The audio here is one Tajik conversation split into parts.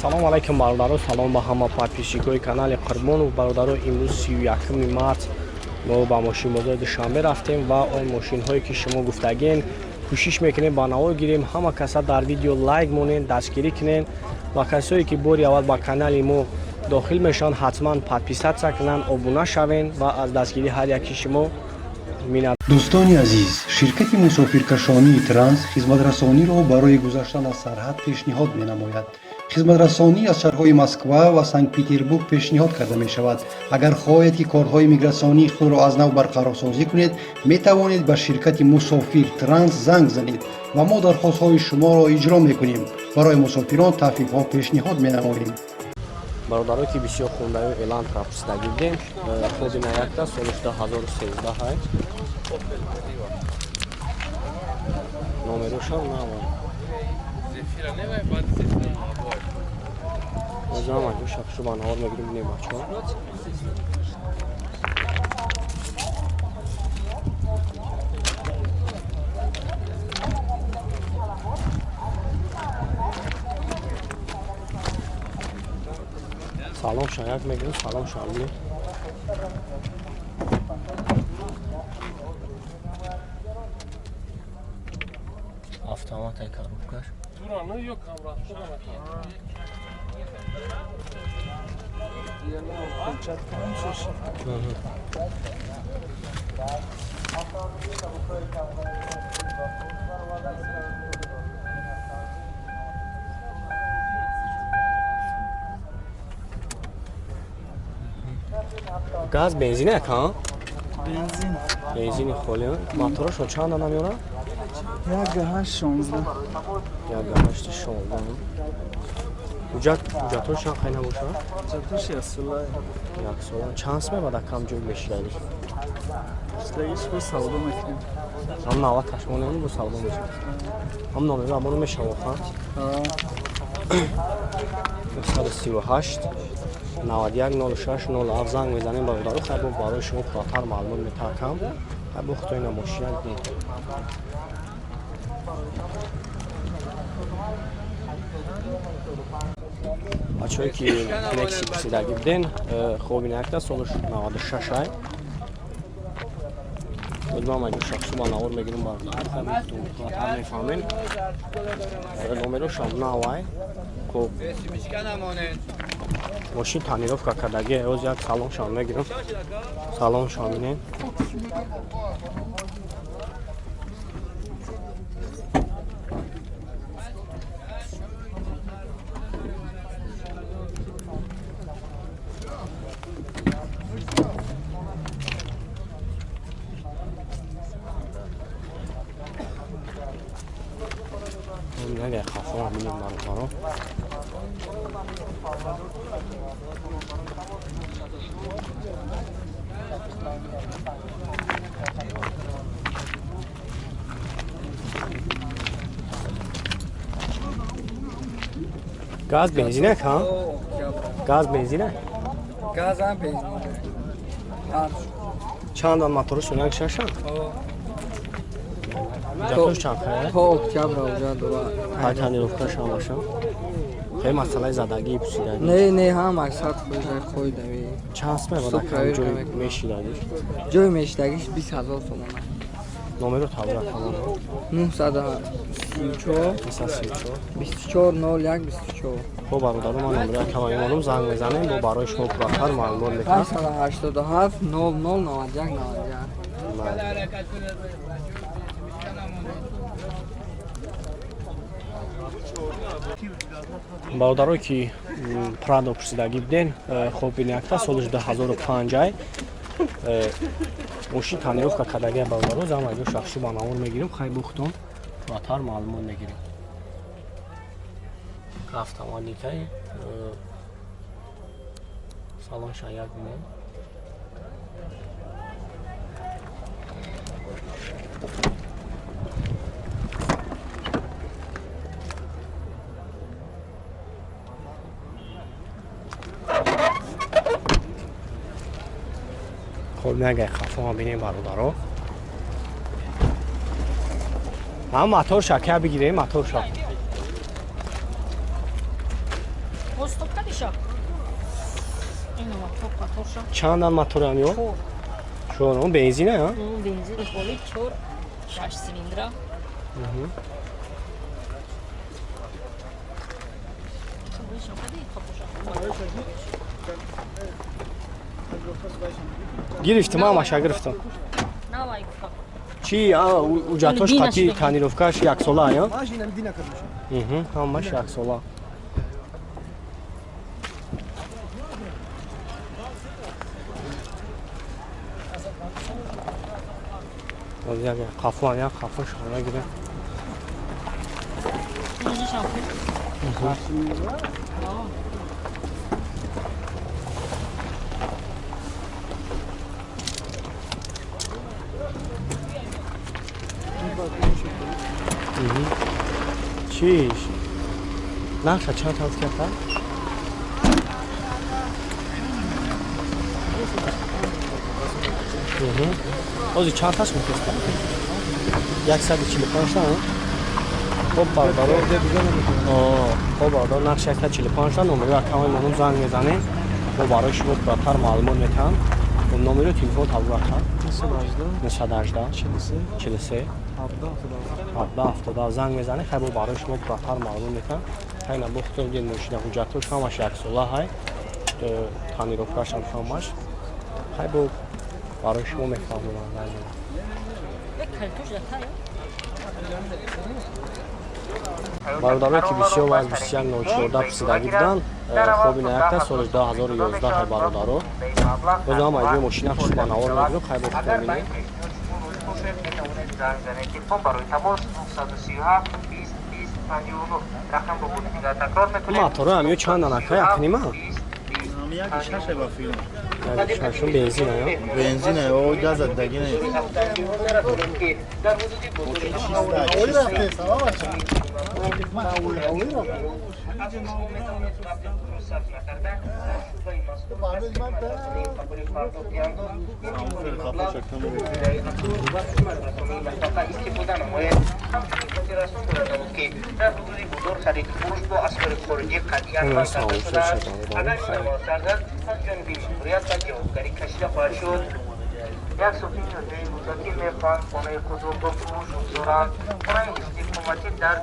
салом алайкум бародаро, салом ба ҳама подписчикои канали Қурбону бародаро. Имрӯз 31 март мо ба мошинбозори Душанбе рафтем ва он мошинҳое ки шумо гуфтагин кӯшиш мекунем ба наво гирем. Ҳама каса дар видео лайк монен, дастгирӣ кунен ва касое ки бори аввал ба канали мо дохил мешаванд ҳатман подписатсия кунанд, обуна шавен ва аз дастгирии ҳар яки шумо миннат. дӯстони азиз, ширкати мусофиркашонии транс хизматрасониро барои гузаштан аз сарҳад пешниҳод менамояд. хизматрасонӣ аз шаҳрҳои Москва ва Санкт-Петербург пешниҳод карда мешавад. агар хоҳед ки корҳои миграсионии худро аз нав барқарорсозӣ кунед, метавонед ба ширкати мусофир транс занг занед ва мо дархостҳои шуморо иҷро мекунем. барои мусофирон таъфифҳо пешниҳод менамоем. бародаро ки бисёр хундаи эълан капсидагӣ дем хоби наякта соли 2013 ҳай номерошам навай озама ин шахшу ба навор мегирим бинем бачо салом шаяк мегирим салом шалли автоматай коробкаш газ бензинак ҳа? бензини холиан моторашо чанда намёрад? 1.8-16 ҳуҷҷатошан қай набошад? ҳуҷҷатош як сола чанд мебада кам ҷой мешидаги шидагиш бо савдо мекунем ҳам 90 кашмонем бо савдо мешад ҳам номеро абоно мешавоха 238 9106 07 занг мезанем бародаро хайбо барои шумо пуртар маълумот метаҳам хайбо хутои намошияк дем бачаҳое ки Lexi пурсидагӣ буден хоби наякта соли 96 ай ман аҷо шахсу ба навор мегирем бародаро хайбо пуртар мефаҳмем номерошам навай хуб мошин таъмировка кардаги ҳоз як салоншон мегирам салоншон бинен нагай хафон бинем бародаро газ бензинак ҳа? газ бензинак? газам бензин чандан мотори сунак шашанд? ҷатош чанд хая? то октябр оҷа дора ҳай танировкашан бошам хай масъалаи задагии пусидаги не ҳам аксар хойдави чанд мебада кам ҷой мешидаги ҷой мешидагиш 20,000 сомон номеро тавра тамон 934 24 01 24 хуб бародаро ман номеро кама имонум занг мезанем бо барои шумо пуртар маълумот мекунам 587 00 91 91 бародарое ки прадо пурсидагӣ буден хоб бинякта соли 2005 ай мошин таъмировка кардаги бародаро зам аҷо шахсу ба навор мегирем хай бухтон пуртар маълумот мегирем автоматикай салоншан як бинем خب نگه خفه ها بینیم برادرها هم مطور شکر بگیره مطور شکر Stopka dişa. اینو توپ تورشا. چند موتور هم یا؟ Four. شو بنزینه ها؟ Benzin خالی 4 6 سیلیندر. گرفتم همش گرفتم نه وای گفت. چی اوجاتوش Bine قطعی şuraya. تانیروفکاش یک ساله یا؟ Машина дина кадыш. همش یک ساله از یک قفوان یا قفوان شانه گیره اینجا شامپو. چیش نقشه چند تاز کرده؟ اوزی چند تاز میکسته؟ 145 تا خب بردارو خب بردار نقشه 145 تا نمره اکامای منم زنگ میزنه و برای شما براتر معلومات میتونم و نمره تلفن تبراتر مثل 18 43 17 زنگ میزنه خیلی برای شما براتر معلوم میتونم خیلی بختون گین ماشین حجتوش همش یک ساله های تانیروفکاش هم همش خیلی برای شما میفهمونم کلتوش داره. برادرایی که بسیار و از 21 نوچورده پسیدگی بودن خوب این یک تا سالش 2011 های برادرو بازم هم ایجای ماشین خوش با نوار میگیرم خیلی با خیلی موتور هم یه چند دانکه یکنی ما Яки шаше ба филм. شمشون بنزین ها Бензин о газ дагӣ не. Оли рафте салом ач.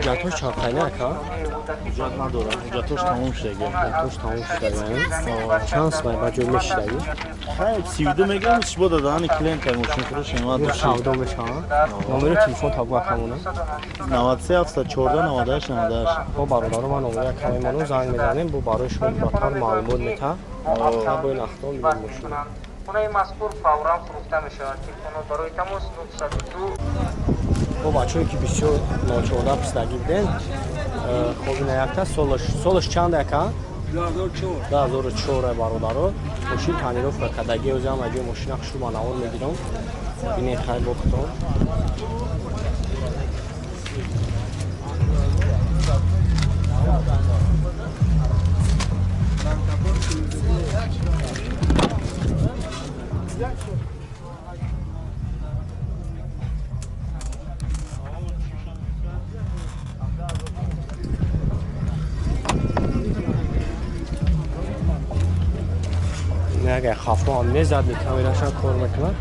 جاتوش چند خیلی اکا Ҷат надорам. Ҷатош тамом шуда. جاتوش تموم شده چند سمای بجور میشدگی Хай 32 мегам шибо дадани клиент кар мошин фурӯш омад. سودا میشن نمره تلفن تابو اکامونه 93 714 98 98. با برادر من نمره اکامی منو زنگ میزنیم با برای شما براتر معلومات میتونم خب این اخطار میگم ماشین اونای مذکور فوراً فروخته میشود تلفن برای تماس 902 با بچه‌ای که بسیار ناچارده پسیدگی بودن خب این یک تا سالش چند اکا 2004 برادرو ماشین تانیروف کدگی از هم اجای ماشین خوش با نوار میگیرم بینید خیلی بختم اگر خفا هم میزد به کامیراش هم کار میکنه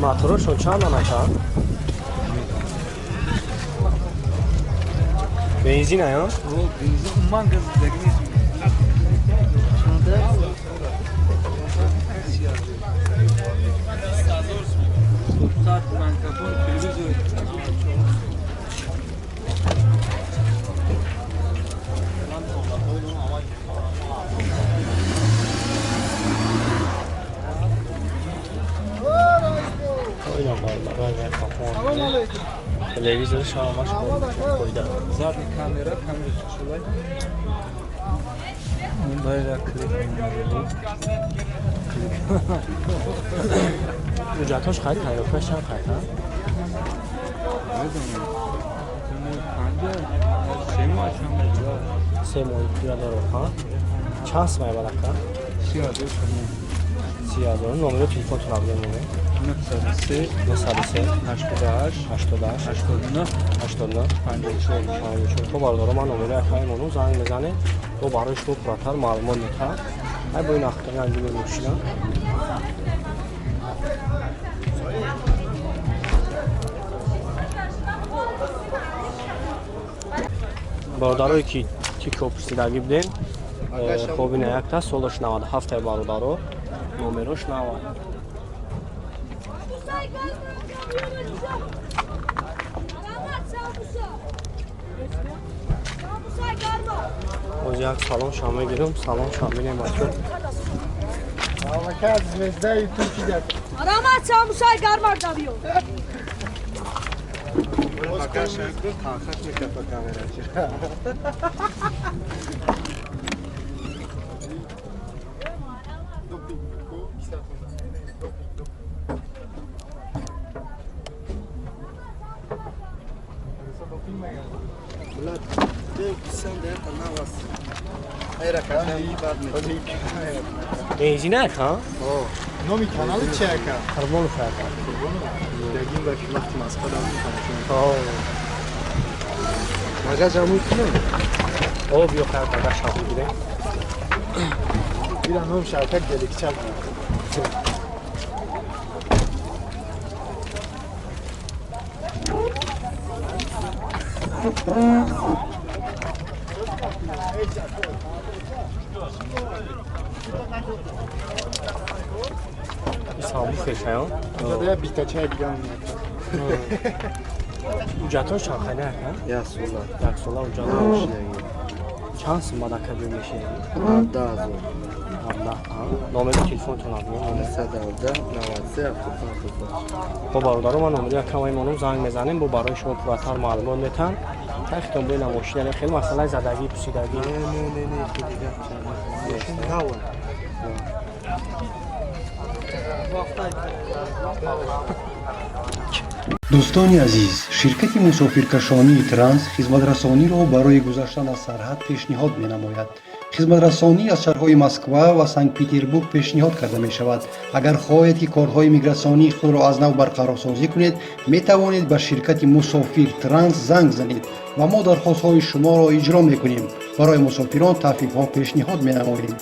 موتورشون چند دانه شد؟ بنزین ها؟ من گز دگنی. Saat ben kapon televizyon. Oyna vallahi ben kafam. Televizyon şahmaş koydu. Zaten kamera şurada. Bayrak جاتوش خیلی تایروفش هم خیلی ها؟ سه ماه پیاده رو ها؟ چند سمای برکه؟ 30,000 номери телефонтон абзем муне 93 93 88 88 89 89 54 54 бародаро ман номери акаимону занг мезанед то барои шумо пурратар маълумот метаҳад ай бо ин ахтари анҷуми мошина бародарое ки копурсидагӣ будем хобина якта солаш 97 бародаро номерош 90 боз як салом шам мегирам салом шам бинем бачо Арамат самусай гармар давиё. бензинак ҳа Номи канали чия ка? Карбону фарка Дагин ба вақти Москва дам мага ҷамъи кунем об ё карда шаб гирем Ира ном шаркат геликчак. исабу фешаё Зада битачай дигам. уҷатон чанд хайна ҳа Я сола як сола уҷатон чанд сум мадака бё мешин 10000 номери телефонтон абиё 112 93 бо бародаро ман номери акамаймонум занг мезанем бо барои шумо пурратар маълумот метаҳам тахтон бина мошина хеле масъалаи задагӣ пусидагӣ дӯстони азиз, ширкати мусофиркашонии транс хизматрасониро барои гузаштан аз сарҳад пешниҳод менамояд. хизматрасонӣ аз шаҳрҳои Москва ва Санкт-Петербург пешниҳод карда мешавад. агар хоҳед ки корҳои миграсионии худро аз нав барқарорсозӣ кунед, метавонед ба ширкати мусофир транс занг занед ва мо дархостҳои шуморо иҷро мекунем. барои мусофирон таъфифҳо пешниҳод менамоем.